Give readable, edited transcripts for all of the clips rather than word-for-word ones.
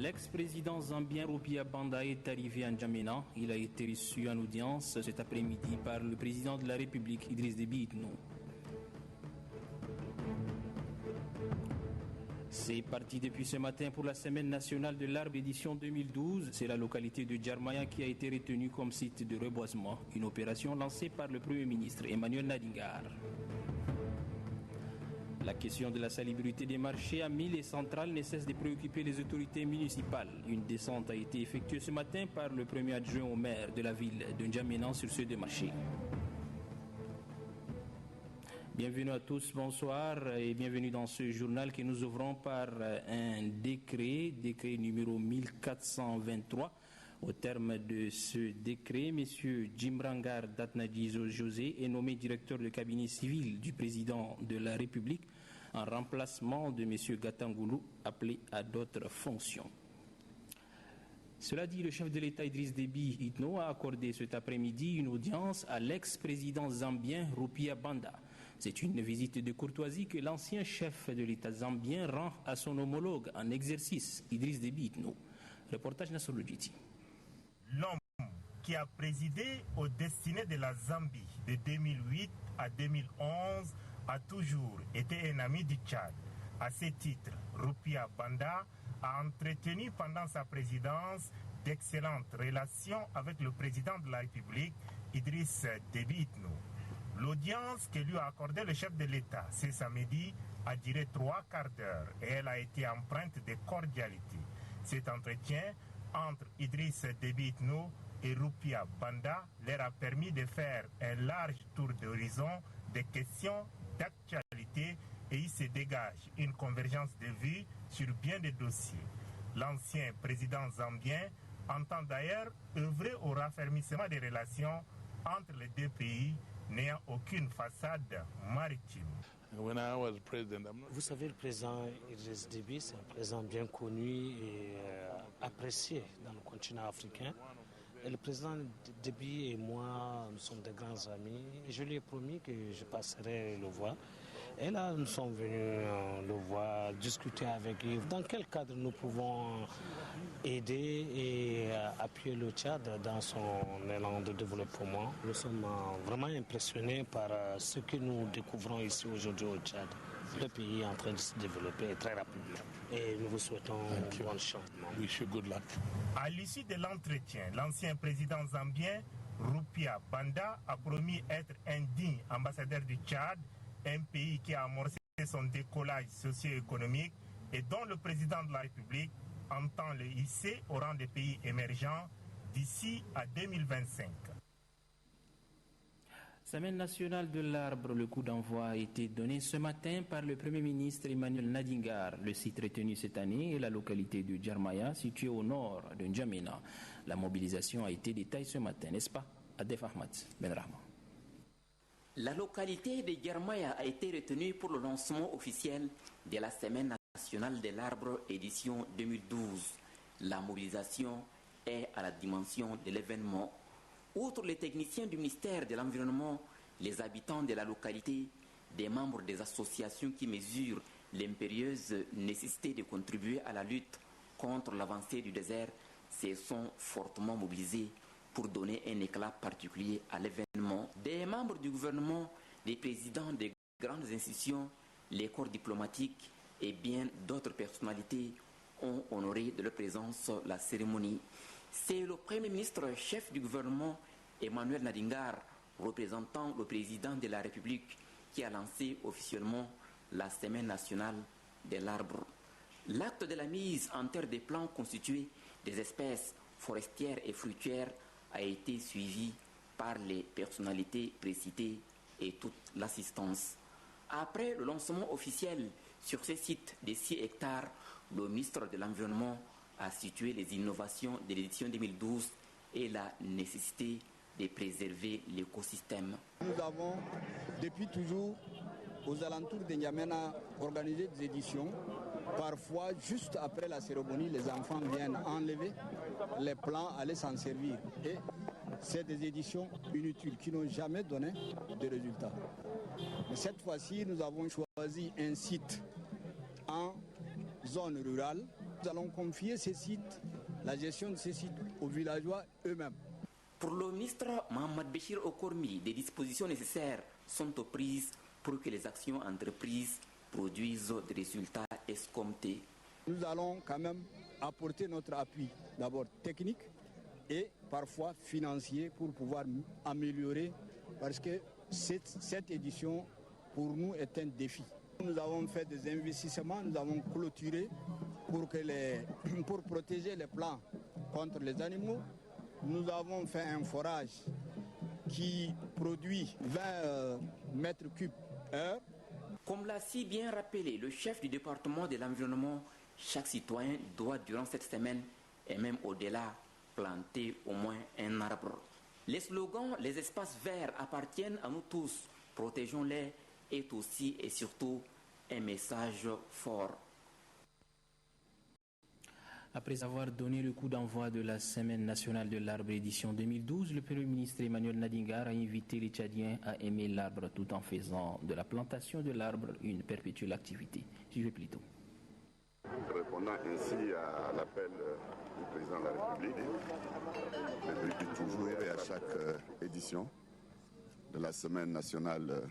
L'ex-président zambien Rupia Banda est arrivé à N'Djamena. Il a été reçu en audience cet après-midi par le président de la République, Idriss Déby Itno. C'est parti depuis ce matin pour la Semaine nationale de l'arbre édition 2012. C'est la localité de Djarmaya qui a été retenue comme site de reboisement. Une opération lancée par le Premier ministre Emmanuel Nadingar. La question de la salubrité des marchés à Mille et Centrale ne cesse de préoccuper les autorités municipales. Une descente a été effectuée ce matin par le premier adjoint au maire de la ville de N'Djamena sur ceux de marché. Bienvenue à tous, bonsoir et bienvenue dans ce journal que nous ouvrons par un décret numéro 1423. Au terme de ce décret, M. Djimrangar Datnadjizo José est nommé directeur de cabinet civil du président de la République en remplacement de M. Gatangoulou, appelé à d'autres fonctions. Cela dit, le chef de l'État Idriss Déby Itno a accordé cet après-midi une audience à l'ex-président zambien Rupia Banda. C'est une visite de courtoisie que l'ancien chef de l'État zambien rend à son homologue en exercice, Idriss Déby Itno. Reportage Nassolo Djiti. L'homme qui a présidé aux destinées de la Zambie de 2008 à 2011 a toujours été un ami du Tchad. À ce titre, Rupia Banda a entretenu pendant sa présidence d'excellentes relations avec le président de la République, Idriss Déby Itno. L'audience que lui a accordée le chef de l'État ce samedi a duré 3 quarts d'heure et elle a été empreinte de cordialité. Cet entretien entre Idriss Déby Itno et Rupia Banda leur a permis de faire un large tour d'horizon des questions d'actualité et il se dégage une convergence de vues sur bien des dossiers. L'ancien président zambien entend d'ailleurs œuvrer au raffermissement des relations entre les deux pays n'ayant aucune façade maritime. Vous savez, le président Idriss Déby, c'est un président bien connu et apprécié dans le continent africain. Et le président Déby et moi, nous sommes des grands amis. Et je lui ai promis que je passerai le voir. Et là, nous sommes venus le voir, discuter avec lui. Dans quel cadre nous pouvons aider et appuyer le Tchad dans son élan de développement. Nous sommes vraiment impressionnés par ce que nous découvrons ici aujourd'hui au Tchad. Le pays est en train de se développer très rapidement. Et nous vous souhaitons bonne chance. Wish you good luck. À l'issue de l'entretien, l'ancien président zambien, Rupia Banda, a promis être un digne ambassadeur du Tchad, un pays qui a amorcé son décollage socio-économique et dont le président de la République entend le hisser au rang des pays émergents d'ici à 2025. Semaine nationale de l'arbre, le coup d'envoi a été donné ce matin par le Premier ministre Emmanuel Nadingar. Le site retenu cette année est la localité de Djarmaya, située au nord de N'Djamena. La mobilisation a été détaillée ce matin, n'est-ce pas, Adef Ahmad Benrahma? La localité de Djarmaya a été retenue pour le lancement officiel de la Semaine nationale de l'arbre édition 2012. La mobilisation est à la dimension de l'événement. Outre les techniciens du ministère de l'Environnement, les habitants de la localité, des membres des associations qui mesurent l'impérieuse nécessité de contribuer à la lutte contre l'avancée du désert, se sont fortement mobilisés pour donner un éclat particulier à l'événement. Des membres du gouvernement, des présidents des grandes institutions, les corps diplomatiques et bien d'autres personnalités ont honoré de leur présence la cérémonie. C'est le Premier ministre chef du gouvernement, Emmanuel Nadingar, représentant le président de la République, qui a lancé officiellement la Semaine nationale de l'arbre. L'acte de la mise en terre des plants constitués des espèces forestières et fruitières a été suivi par les personnalités précitées et toute l'assistance. Après le lancement officiel sur ces sites de 6 hectares, le ministre de l'Environnement a situé les innovations de l'édition 2012 et la nécessité de préserver l'écosystème. Nous avons depuis toujours aux alentours de N'Djamena organisé des éditions. Parfois, juste après la cérémonie, les enfants viennent enlever les plants, aller s'en servir. Et c'est des éditions inutiles qui n'ont jamais donné de résultats. Mais cette fois-ci, nous avons choisi un site en zone rurale Nous allons confier ces sites, la gestion de ces sites aux villageois eux-mêmes. Pour le ministre Mohamed Béchir Okormi, des dispositions nécessaires sont prises pour que les actions entreprises produisent des résultats escomptés. Nous allons quand même apporter notre appui, d'abord technique et parfois financier, pour pouvoir améliorer, parce que cette édition pour nous est un défi. Nous avons fait des investissements, nous avons clôturé pour protéger les plants contre les animaux. Nous avons fait un forage qui produit 20 mètres cubes heure. Comme l'a si bien rappelé le chef du département de l'environnement, chaque citoyen doit durant cette semaine et même au-delà planter au moins un arbre. Les slogans « Les espaces verts appartiennent à nous tous, protégeons-les » est aussi et surtout un message fort. Après avoir donné le coup d'envoi de la Semaine nationale de l'arbre édition 2012, le Premier ministre Emmanuel Nadingar a invité les Tchadiens à aimer l'arbre tout en faisant de la plantation de l'arbre une perpétuelle activité. J'y vais plutôt. Répondant ainsi à l'appel du président de la République, depuis toujours et à chaque édition de la Semaine nationale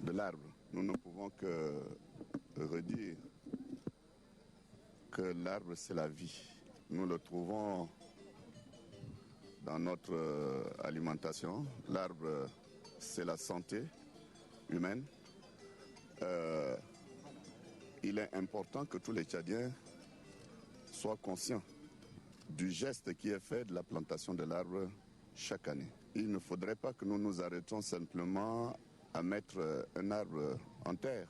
de l'arbre, nous ne pouvons que redire que l'arbre, c'est la vie. Nous le trouvons dans notre alimentation. L'arbre, c'est la santé humaine. Il est important que tous les Tchadiens soient conscients du geste qui est fait de la plantation de l'arbre chaque année. Il ne faudrait pas que nous nous arrêtions simplement à mettre un arbre en terre.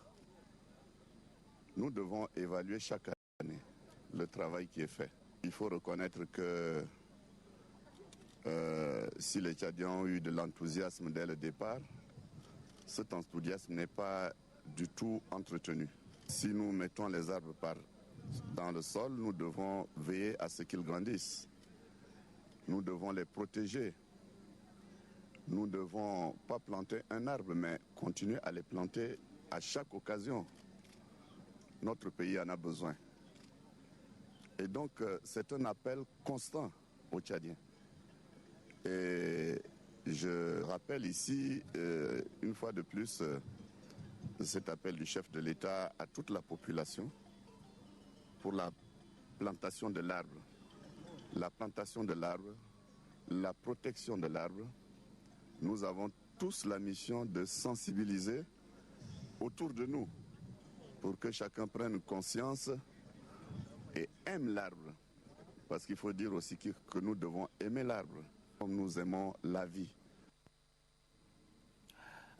Nous devons évaluer chaque année le travail qui est fait. Il faut reconnaître que si les Tchadiens ont eu de l'enthousiasme dès le départ, cet enthousiasme n'est pas du tout entretenu. Si nous mettons les arbres dans le sol, nous devons veiller à ce qu'ils grandissent. Nous devons les protéger. Nous ne devons pas planter un arbre, mais continuer à les planter à chaque occasion. Notre pays en a besoin. Et donc, c'est un appel constant aux Tchadiens. Et je rappelle ici, une fois de plus, cet appel du chef de l'État à toute la population pour la plantation de l'arbre. La plantation de l'arbre, la protection de l'arbre. Nous avons tous la mission de sensibiliser autour de nous pour que chacun prenne conscience et aime l'arbre. Parce qu'il faut dire aussi que nous devons aimer l'arbre comme nous aimons la vie.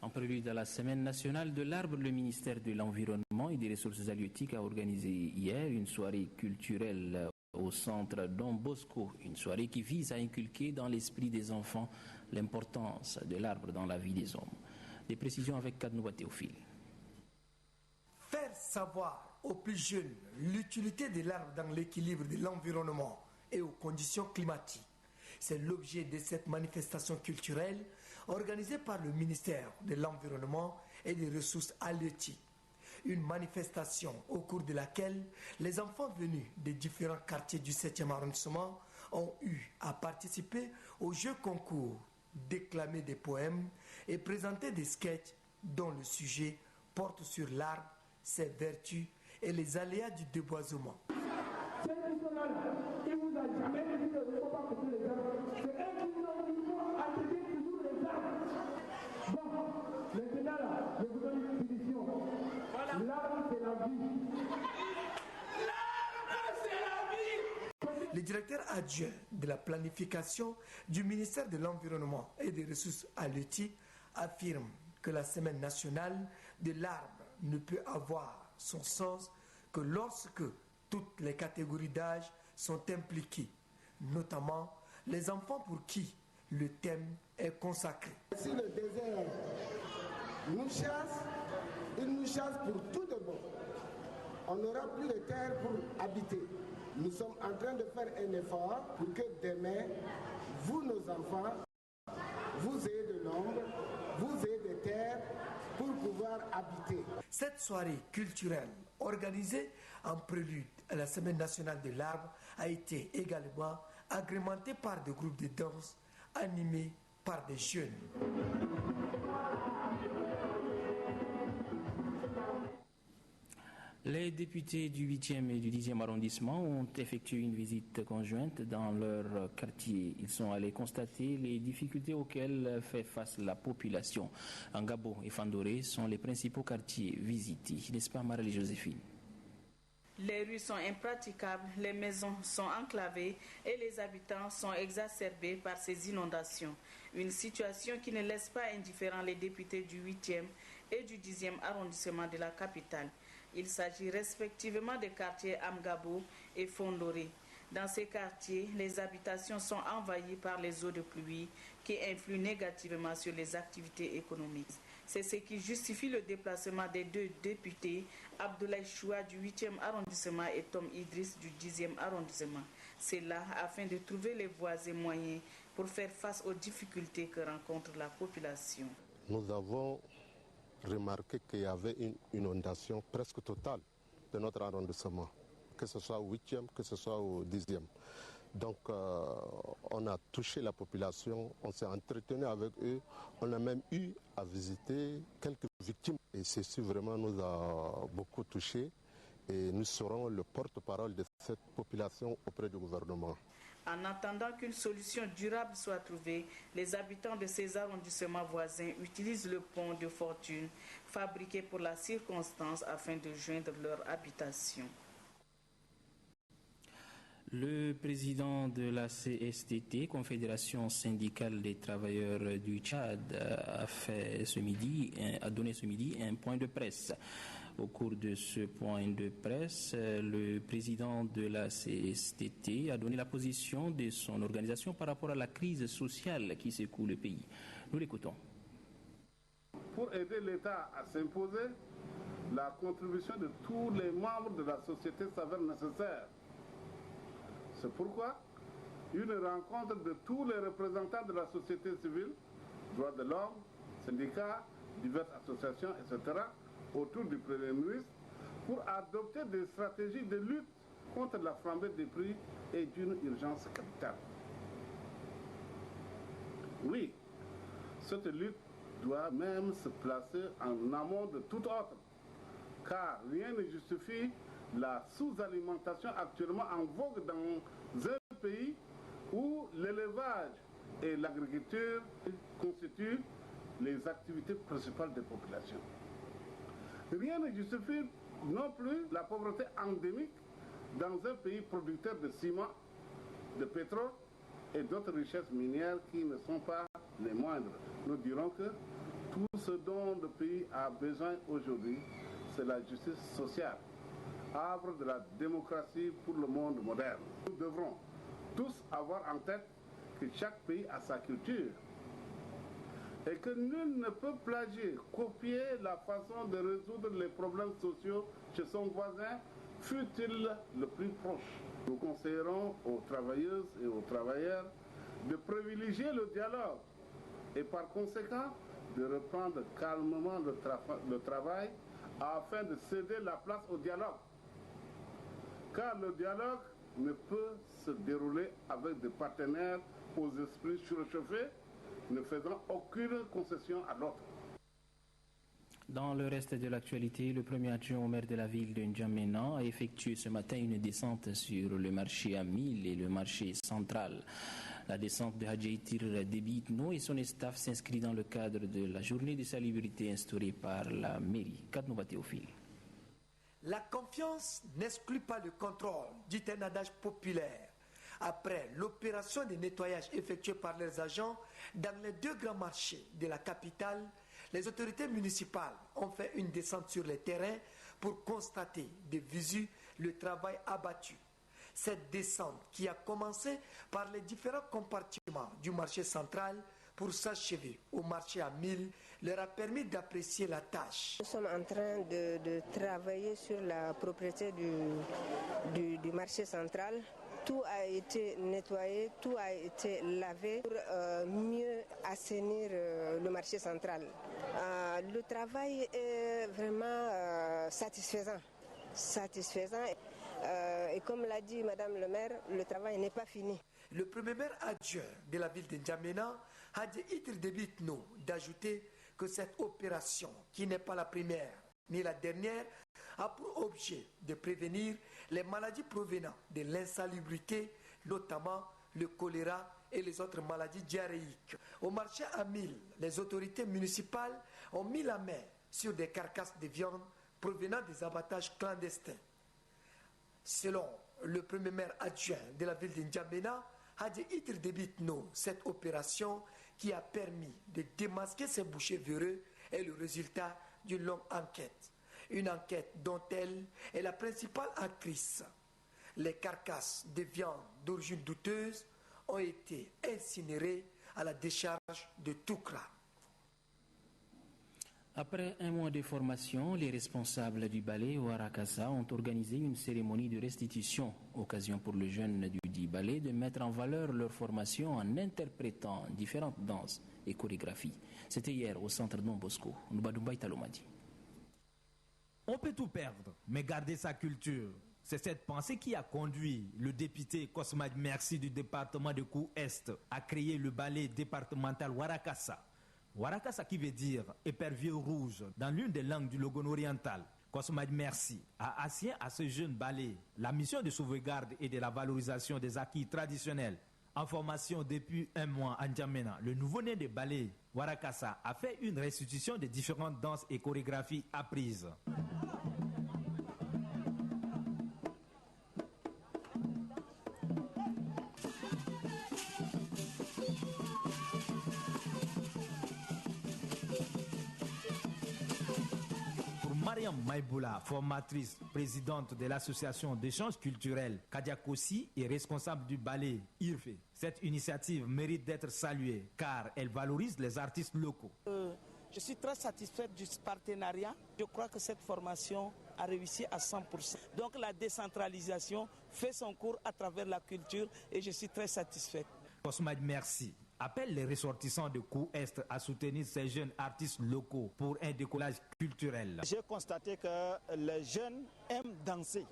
En prélude à la Semaine nationale de l'arbre, le ministère de l'Environnement et des Ressources halieutiques a organisé hier une soirée culturelle au centre Don Bosco, une soirée qui vise à inculquer dans l'esprit des enfants l'importance de l'arbre dans la vie des hommes. Des précisions avec Kadnoua Théophile. Faire savoir aux plus jeunes l'utilité de l'arbre dans l'équilibre de l'environnement et aux conditions climatiques, c'est l'objet de cette manifestation culturelle organisée par le ministère de l'Environnement et des Ressources halieutiques. Une manifestation au cours de laquelle les enfants venus des différents quartiers du 7e arrondissement ont eu à participer au jeu concours, déclamer des poèmes et présenter des sketchs dont le sujet porte sur l'arbre, ses vertus et les aléas du déboisement. Le directeur adjoint de la planification du ministère de l'Environnement et des Ressources halieutiques affirme que la Semaine nationale de l'arbre ne peut avoir son sens que lorsque toutes les catégories d'âge sont impliquées, notamment les enfants pour qui le thème est consacré. Si le désert nous chasse, il nous chasse pour tout de bon. On n'aura plus de terre pour habiter. Nous sommes en train de faire un effort pour que demain, vous, nos enfants, vous ayez de l'ombre, vous ayez des terres pour pouvoir pouvoir habiter. Cette soirée culturelle, organisée en prélude à la Semaine nationale de l'arbre, a été également agrémentée par des groupes de danse animés par des jeunes. Les députés du 8e et du 10e arrondissement ont effectué une visite conjointe dans leur quartier. Ils sont allés constater les difficultés auxquelles fait face la population. Angabo et Fandoré sont les principaux quartiers visités. N'est-ce pas, Marie-Joséphine? Les rues sont impraticables, les maisons sont enclavées et les habitants sont exacerbés par ces inondations. Une situation qui ne laisse pas indifférents les députés du 8e et du 10e arrondissement de la capitale. Il s'agit respectivement des quartiers Amgabo et Fondoré. Dans ces quartiers, les habitations sont envahies par les eaux de pluie qui influent négativement sur les activités économiques. C'est ce qui justifie le déplacement des deux députés, Abdoulaye Choua du 8e arrondissement et Tom Idriss du 10e arrondissement. C'est là afin de trouver les voies et moyens pour faire face aux difficultés que rencontre la population. Nous avons remarqué qu'il y avait une inondation presque totale de notre arrondissement, que ce soit au 8e, que ce soit au 10e. Donc on a touché la population, on s'est entretenu avec eux, on a même eu à visiter quelques victimes. Et ceci vraiment nous a beaucoup touchés et nous serons le porte-parole de cette population auprès du gouvernement. En attendant qu'une solution durable soit trouvée, les habitants de ces arrondissements voisins utilisent le pont de fortune fabriqué pour la circonstance afin de joindre leur habitation. Le président de la CSTT, Confédération syndicale des travailleurs du Tchad, a donné ce midi un point de presse. Au cours de ce point de presse, le président de la CSTT a donné la position de son organisation par rapport à la crise sociale qui secoue le pays. Nous l'écoutons. Pour aider l'État à s'imposer, la contribution de tous les membres de la société s'avère nécessaire. C'est pourquoi une rencontre de tous les représentants de la société civile, droits de l'homme, syndicats, diverses associations, etc., autour du Premier ministre, pour adopter des stratégies de lutte contre la flambée des prix et d'une urgence capitale. Oui, cette lutte doit même se placer en amont de toute autre, car rien ne justifie la sous-alimentation actuellement en vogue dans un pays où l'élevage et l'agriculture constituent les activités principales des populations. Rien ne justifie non plus la pauvreté endémique dans un pays producteur de ciment, de pétrole et d'autres richesses minières qui ne sont pas les moindres. Nous dirons que tout ce dont le pays a besoin aujourd'hui, c'est la justice sociale, arbre de la démocratie pour le monde moderne. Nous devrons tous avoir en tête que chaque pays a sa culture et que nul ne peut plagier, copier la façon de résoudre les problèmes sociaux chez son voisin, fût-il le plus proche. Nous conseillerons aux travailleuses et aux travailleurs de privilégier le dialogue et par conséquent de reprendre calmement le travail afin de céder la place au dialogue. Car le dialogue ne peut se dérouler avec des partenaires aux esprits surchauffés, ne faisant aucune concession à l'autre. Dans le reste de l'actualité, le premier adjoint au maire de la ville de N'Djamena a effectué ce matin une descente sur le marché à 1000 et le marché central. La descente de Hadjitir Debitno et son staff s'inscrit dans le cadre de la journée de salubrité instaurée par la mairie. Kadnouba Théophile. La confiance n'exclut pas le contrôle, dit un adage populaire. Après l'opération de nettoyage effectuée par les agents dans les deux grands marchés de la capitale, les autorités municipales ont fait une descente sur les terrains pour constater de visu le travail abattu. Cette descente, qui a commencé par les différents compartiments du marché central pour s'achever au marché à 1000, leur a permis d'apprécier la tâche. Nous sommes en train de travailler sur la propriété du marché central. Tout a été nettoyé, tout a été lavé pour mieux assainir le marché central. Le travail est vraiment satisfaisant. Et comme l'a dit Madame le maire, le travail n'est pas fini. Le premier maire adjoint de la ville de N'Djamena a dit d'ajouter que cette opération, qui n'est pas la première ni la dernière, a pour objet de prévenir les maladies provenant de l'insalubrité, notamment le choléra et les autres maladies diarrhéiques. Au marché à Mille, les autorités municipales ont mis la main sur des carcasses de viande provenant des abattages clandestins. Selon le premier maire adjoint de la ville de N'Djamena, Hadi Itir Debitno, cette opération qui a permis de démasquer ces bouchers véreux est le résultat d'une longue enquête. Une enquête dont elle est la principale actrice. Les carcasses de viande d'origine douteuse ont été incinérées à la décharge de Toukra. Après un mois de formation, les responsables du ballet Warakassa ont organisé une cérémonie de restitution, occasion pour les jeunes du dit ballet de mettre en valeur leur formation en interprétant différentes danses et chorégraphies. C'était hier au centre Don Bosco, Nubadumbaï Talomadi. On peut tout perdre, mais garder sa culture. C'est cette pensée qui a conduit le député Kosmad Merci du département de Kou-Est à créer le ballet départemental Warakassa. Warakassa qui veut dire épervier rouge dans l'une des langues du Logone oriental. Kosmad Merci a assigné à ce jeune ballet la mission de sauvegarde et de la valorisation des acquis traditionnels. En formation depuis un mois à N'Djamena, le nouveau-né de ballet Warakassa a fait une restitution des différentes danses et chorégraphies apprises. Maïboula, formatrice, présidente de l'association d'échanges culturels Kadiakosi et responsable du ballet IRFE. Cette initiative mérite d'être saluée car elle valorise les artistes locaux. Je suis très satisfaite du partenariat. Je crois que cette formation a réussi à 100%. Donc la décentralisation fait son cours à travers la culture et je suis très satisfaite. Kosmad Merci appelle les ressortissants de Kou-Est à soutenir ces jeunes artistes locaux pour un décollage culturel. J'ai constaté que les jeunes aiment danser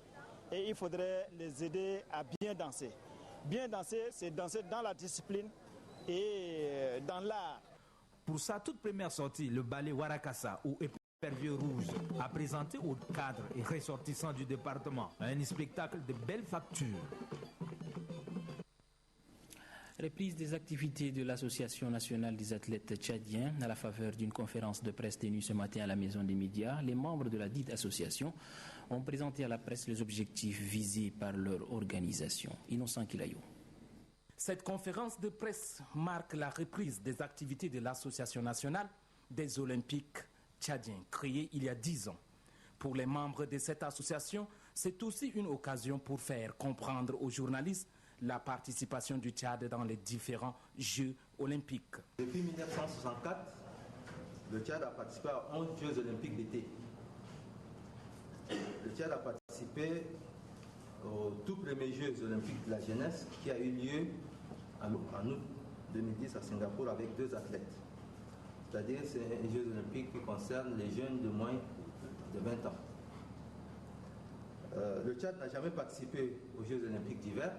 et il faudrait les aider à bien danser. Bien danser, c'est danser dans la discipline et dans l'art. Pour sa toute première sortie, le ballet Warakassa ou Épervier Rouge a présenté aux cadres et ressortissants du département un spectacle de belle facture. Reprise des activités de l'Association nationale des athlètes tchadiens à la faveur d'une conférence de presse tenue ce matin à la Maison des médias. Les membres de la dite association ont présenté à la presse les objectifs visés par leur organisation. Innocent Kilayo. Cette conférence de presse marque la reprise des activités de l'Association nationale des Olympiques tchadiens, créée il y a 10 ans. Pour les membres de cette association, c'est aussi une occasion pour faire comprendre aux journalistes la participation du Tchad dans les différents Jeux olympiques. Depuis 1964, le Tchad a participé à 11 Jeux olympiques d'été. Le Tchad a participé aux tout premiers Jeux olympiques de la jeunesse qui a eu lieu en août 2010 à Singapour avec 2 athlètes. C'est-à-dire c'est un Jeux olympiques qui concerne les jeunes de moins de 20 ans. Le Tchad n'a jamais participé aux Jeux olympiques d'hiver.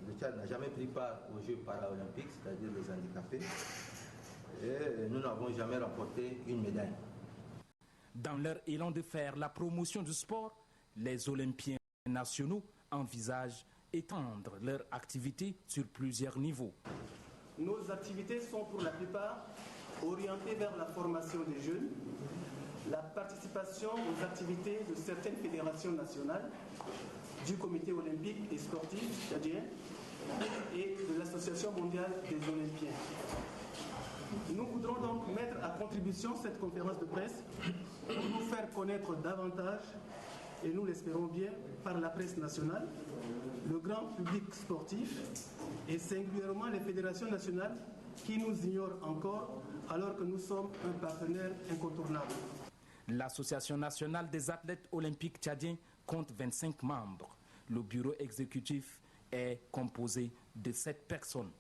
Le Tchad n'a jamais pris part aux Jeux paralympiques, c'est-à-dire les handicapés, et nous n'avons jamais remporté une médaille. Dans leur élan de faire la promotion du sport, les Olympiens nationaux envisagent étendre leur activité sur plusieurs niveaux. Nos activités sont pour la plupart orientées vers la formation des jeunes, la participation aux activités de certaines fédérations nationales, du comité olympique et sportif tchadien et de l'Association mondiale des Olympiens. Nous voudrons donc mettre à contribution cette conférence de presse pour nous faire connaître davantage, et nous l'espérons bien, par la presse nationale, le grand public sportif et singulièrement les fédérations nationales qui nous ignorent encore alors que nous sommes un partenaire incontournable. L'Association nationale des athlètes olympiques tchadiens compte 25 membres. Le bureau exécutif est composé de 7 personnes.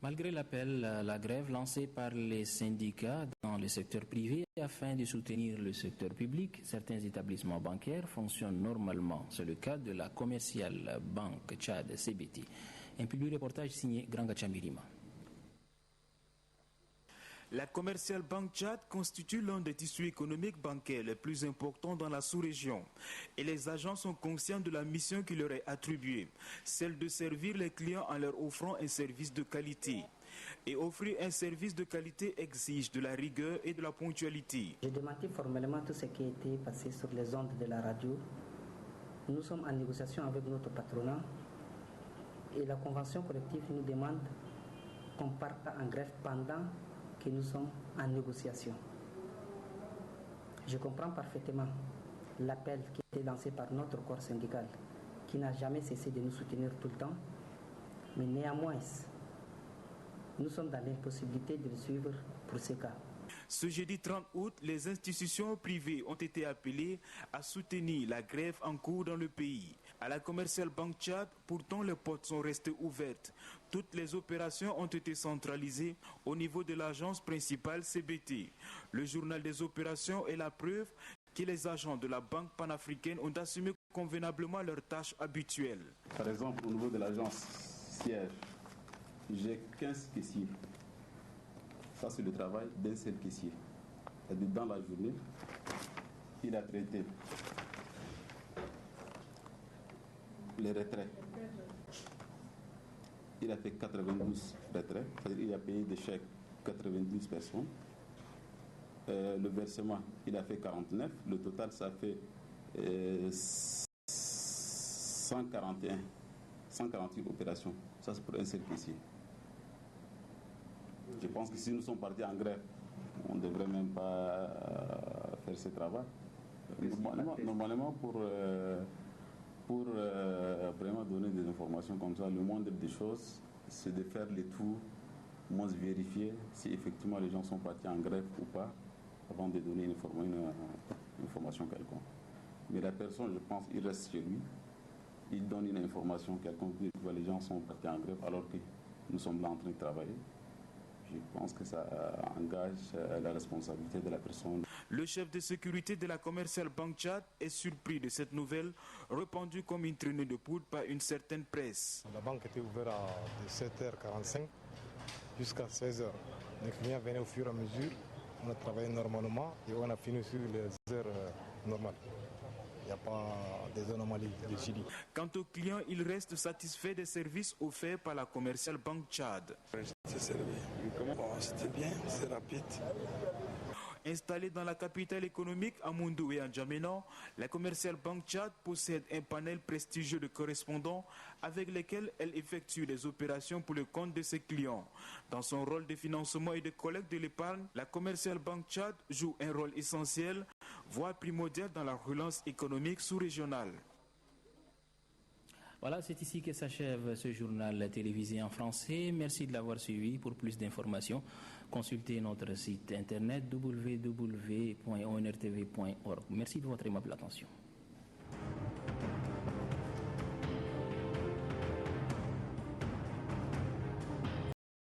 Malgré l'appel à la grève lancé par les syndicats dans le secteur privé afin de soutenir le secteur public, certains établissements bancaires fonctionnent normalement. C'est le cas de la Commercial Bank Tchad CBT. Un public reportage signé Granga Chambirima. La Commercial Bank Tchad constitue l'un des tissus économiques bancaires les plus importants dans la sous-région. Et les agents sont conscients de la mission qui leur est attribuée, celle de servir les clients en leur offrant un service de qualité. Et offrir un service de qualité exige de la rigueur et de la ponctualité. J'ai démenti formellement tout ce qui a été passé sur les ondes de la radio. Nous sommes en négociation avec notre patronat et la convention collective nous demande qu'on parte en grève pendant que nous sommes en négociation. Je comprends parfaitement l'appel qui a été lancé par notre corps syndical, qui n'a jamais cessé de nous soutenir tout le temps, mais néanmoins, nous sommes dans l'impossibilité de le suivre pour ces cas. Ce jeudi 30 août, les institutions privées ont été appelées à soutenir la grève en cours dans le pays. À la Commercial Bank Tchad, pourtant les portes sont restées ouvertes. Toutes les opérations ont été centralisées au niveau de l'agence principale CBT. Le journal des opérations est la preuve que les agents de la Banque panafricaine ont assumé convenablement leurs tâches habituelles. Par exemple, au niveau de l'agence siège, j'ai 15 caissiers. Ça, c'est le travail d'un seul caissier. Dans la journée, il a traité les retraits. Il a fait 92 retraits, c'est-à-dire il a payé des chèques 92 personnes. Le versement, il a fait 49. Le total, ça fait 148 opérations. Ça, c'est pour un seul caissier. Je pense que si nous sommes partis en grève, on ne devrait même pas faire ce travail. Normalement pour vraiment donner des informations comme ça, le moindre des choses, c'est de faire le tour, moins vérifier si effectivement les gens sont partis en grève ou pas, avant de donner une information quelconque. Mais la personne, je pense, il reste chez lui, il donne une information quelconque, les gens sont partis en grève alors que nous sommes là en train de travailler. Je pense que ça engage la responsabilité de la personne. Le chef de sécurité de la Commercial Bank Tchad est surpris de cette nouvelle, répandue comme une traînée de poudre par une certaine presse. La banque était ouverte de 7h45 jusqu'à 16h. Les clients venaient au fur et à mesure. On a travaillé normalement et on a fini sur les heures normales. Il n'y a pas des anomalies de Chili. Quant aux clients, ils restent satisfaits des services offerts par la Commercial Bank Tchad. C'était bien, c'est rapide. Installée dans la capitale économique à Moundou et à N'Djamena, la Commercial Bank Tchad possède un panel prestigieux de correspondants avec lesquels elle effectue des opérations pour le compte de ses clients. Dans son rôle de financement et de collecte de l'épargne, la Commercial Bank Tchad joue un rôle essentiel, voire primordial dans la relance économique sous-régionale. Voilà, c'est ici que s'achève ce journal télévisé en français. Merci de l'avoir suivi. Pour plus d'informations, consultez notre site internet www.onrtv.org. Merci de votre aimable attention.